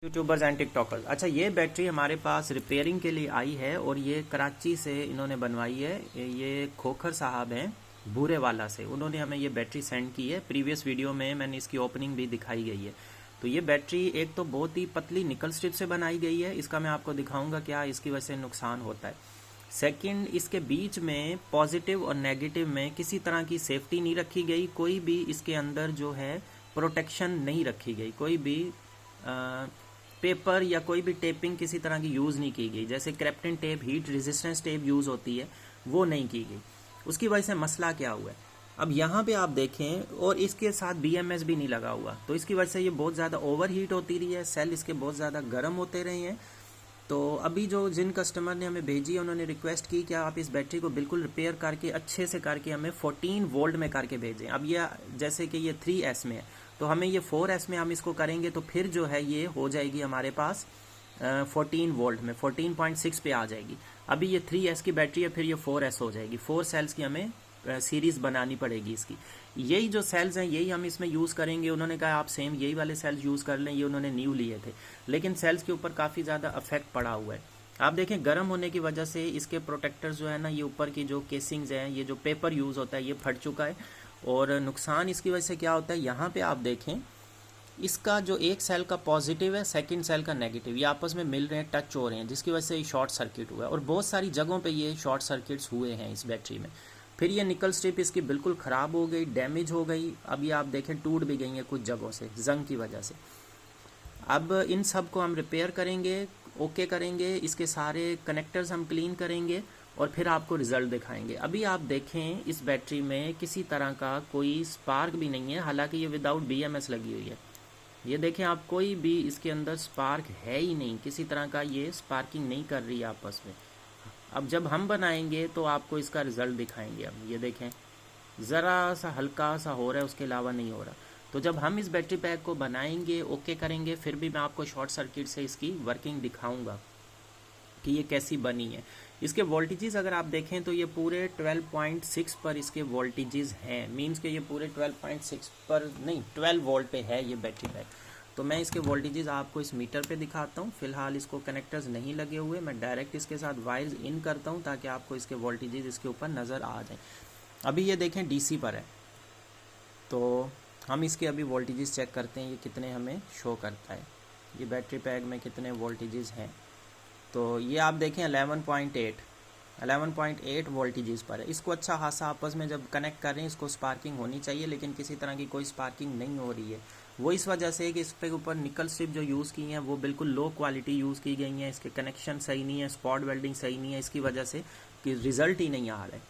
YouTubers and TikTokers. अच्छा, ये battery हमारे पास रिपेयरिंग के लिए आई है और ये कराची से इन्होंने बनवाई है। ये खोखर साहब हैं भूरे वाला से, उन्होंने हमें ये बैटरी सेंड की है। प्रीवियस वीडियो में मैंने इसकी ओपनिंग भी दिखाई गई है। तो ये बैटरी एक तो बहुत ही पतली निकल स्ट्रिप से बनाई गई है, इसका मैं आपको दिखाऊंगा क्या इसकी वजह से नुकसान होता है। सेकंड, इसके बीच में पॉजिटिव और नेगेटिव में किसी तरह की सेफ्टी नहीं रखी गई, कोई भी इसके अंदर जो है प्रोटेक्शन नहीं रखी गई, कोई भी पेपर या कोई भी टेपिंग किसी तरह की यूज़ नहीं की गई। जैसे क्रेप्टन tape, heat resistance tape use होती है, वो नहीं की गई। उसकी वजह से मसला क्या हुआ है, अब यहाँ पे आप देखें, और इसके साथ BMS भी नहीं लगा हुआ, तो इसकी वजह से ये बहुत ज़्यादा ओवर हीट होती रही है, सेल इसके बहुत ज़्यादा गर्म होते रहे हैं। तो अभी जो जिन कस्टमर ने हमें भेजी है उन्होंने रिक्वेस्ट की कि आप इस बैटरी को बिल्कुल रिपेयर करके अच्छे से करके हमें 14 वोल्ट में करके भेजें। अब ये जैसे कि ये 3S में है, तो हमें ये 4S में हम इसको करेंगे तो फिर जो है ये हो जाएगी हमारे पास 14 वोल्ट में, 14.6 पे आ जाएगी। अभी ये 3S की बैटरी है, फिर ये 4S हो जाएगी। 4 सेल्स की हमें सीरीज़ बनानी पड़ेगी इसकी। यही जो सेल्स हैं यही हम इसमें यूज़ करेंगे। उन्होंने कहा आप सेम यही वाले सेल्स यूज़ कर लें, ये उन्होंने न्यू लिए थे, लेकिन सेल्स के ऊपर काफ़ी ज़्यादा इफेक्ट पड़ा हुआ है। आप देखें गर्म होने की वजह से इसके प्रोटेक्टर्स जो है ना, ये ऊपर की जो केसिंग्स हैं, ये जो पेपर यूज़ होता है ये फट चुका है। और नुकसान इसकी वजह से क्या होता है, यहाँ पे आप देखें इसका जो एक सेल का पॉजिटिव है, सेकंड सेल का नेगेटिव, ये आपस में मिल रहे हैं, टच हो रहे हैं, जिसकी वजह से ये शॉर्ट सर्किट हुआ है। और बहुत सारी जगहों पे ये शॉर्ट सर्किट्स हुए हैं इस बैटरी में। फिर ये निकल स्ट्रिप इसकी बिल्कुल ख़राब हो गई, डैमेज हो गई। अब ये आप देखें टूट भी गई है कुछ जगहों से जंग की वजह से। अब इन सब को हम रिपेयर करेंगे, ओके करेंगे, इसके सारे कनेक्टर्स हम क्लीन करेंगे और फिर आपको रिज़ल्ट दिखाएंगे। अभी आप देखें इस बैटरी में किसी तरह का कोई स्पार्क भी नहीं है, हालांकि ये विदाउट BMS लगी हुई है। ये देखें आप, कोई भी इसके अंदर स्पार्क है ही नहीं, किसी तरह का ये स्पार्किंग नहीं कर रही है आपस में। अब जब हम बनाएंगे तो आपको इसका रिज़ल्ट दिखाएंगे। अब ये देखें ज़रा सा हल्का सा हो रहा है, उसके अलावा नहीं हो रहा। तो जब हम इस बैटरी पैक को बनाएंगे, ओके करेंगे, फिर भी मैं आपको शॉर्ट सर्किट से इसकी वर्किंग दिखाऊंगा कि ये कैसी बनी है। इसके वोल्टेजेस अगर आप देखें तो ये पूरे 12.6 पर इसके वोल्टेजेस हैं, मींस के ये पूरे 12.6 पर नहीं, 12 वोल्ट पे है ये बैटरी पैक। तो मैं इसके वोल्टेजेस आपको इस मीटर पे दिखाता हूँ। फिलहाल इसको कनेक्टर्स नहीं लगे हुए, मैं डायरेक्ट इसके साथ वायर्स इन करता हूँ ताकि आपको इसके वोल्टेजेस इसके ऊपर नज़र आ जाए। अभी ये देखें DC पर है, तो हम इसके अभी वोल्टेजेस चेक करते हैं ये कितने हमें शो करता है, ये बैटरी पैक में कितने वोल्टेजेस हैं। तो ये आप देखें 11.8 वोल्टेजेस पर है। इसको अच्छा खासा आपस में जब कनेक्ट कर रहे हैं इसको स्पार्किंग होनी चाहिए, लेकिन किसी तरह की कोई स्पार्किंग नहीं हो रही है। वो इस वजह से कि इस पे ऊपर निकल स्ट्रिप जो यूज़ की हैं वो बिल्कुल लो क्वालिटी यूज़ की गई हैं, इसके कनेक्शन सही नहीं है, स्पॉट वेल्डिंग सही नहीं है, इसकी वजह से कि रिज़ल्ट ही नहीं आ रहा है।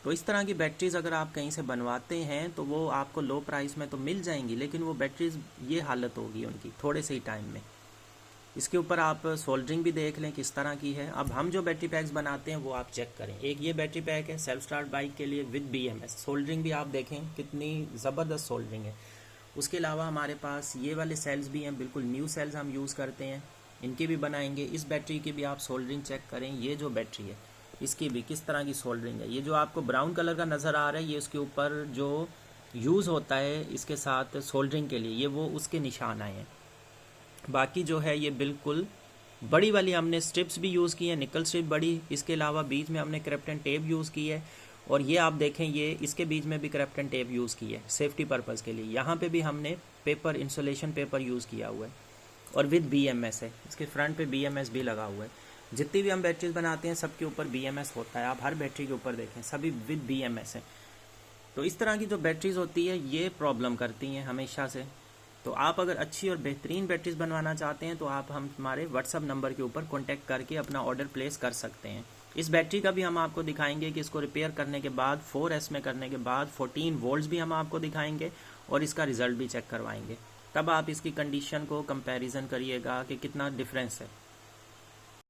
तो इस तरह की बैटरीज़ अगर आप कहीं से बनवाते हैं तो वो आपको लो प्राइस में तो मिल जाएंगी, लेकिन वो बैटरीज़ ये हालत होगी उनकी थोड़े से ही टाइम में। इसके ऊपर आप सोल्डरिंग भी देख लें किस तरह की है। अब हम जो बैटरी पैक्स बनाते हैं वो आप चेक करें। एक ये बैटरी पैक है सेल्फ स्टार्ट बाइक के लिए विद BMS, सोल्डरिंग भी आप देखें कितनी ज़बरदस्त सोल्डरिंग है। उसके अलावा हमारे पास ये वाले सेल्स भी हैं, बिल्कुल न्यू सेल्स हम यूज़ करते हैं, इनकी भी बनाएंगे। इस बैटरी की भी आप सोल्डरिंग चेक करें। ये जो बैटरी है इसकी भी किस तरह की सोल्डरिंग है। ये जो आपको ब्राउन कलर का नज़र आ रहा है, ये उसके ऊपर जो यूज़ होता है इसके साथ सोल्डरिंग के लिए, ये वो उसके निशान आए हैं। बाकी जो है ये बिल्कुल बड़ी वाली हमने स्ट्रिप्स भी यूज़ की है, निकल स्ट्रिप बड़ी, इसके अलावा बीच में हमने क्रेप्टन टेप यूज़ की है। और ये आप देखें ये इसके बीच में भी क्रेप्टन टेप यूज़ की है सेफ्टी पर्पज़ के लिए। यहाँ पे भी हमने पेपर, इंसुलेशन पेपर यूज़ किया हुआ है और विद BMS है। इसके फ्रंट पे BMS भी लगा हुआ है। जितनी भी हम बैटरीज बनाते हैं सबके ऊपर BMS होता है, आप हर बैटरी के ऊपर देखें सभी विद BMS है। तो इस तरह की जो बैटरीज होती है ये प्रॉब्लम करती हैं हमेशा से। तो आप अगर अच्छी और बेहतरीन बैटरीज बनवाना चाहते हैं तो आप हम हमारे WhatsApp नंबर के ऊपर कॉन्टैक्ट करके अपना ऑर्डर प्लेस कर सकते हैं। इस बैटरी का भी हम आपको दिखाएंगे कि इसको रिपेयर करने के बाद 4S में करने के बाद 14 वोल्ट्स भी हम आपको दिखाएंगे और इसका रिज़ल्ट भी चेक करवाएंगे। तब आप इसकी कंडीशन को कंपैरिजन करिएगा कि कितना डिफरेंस है।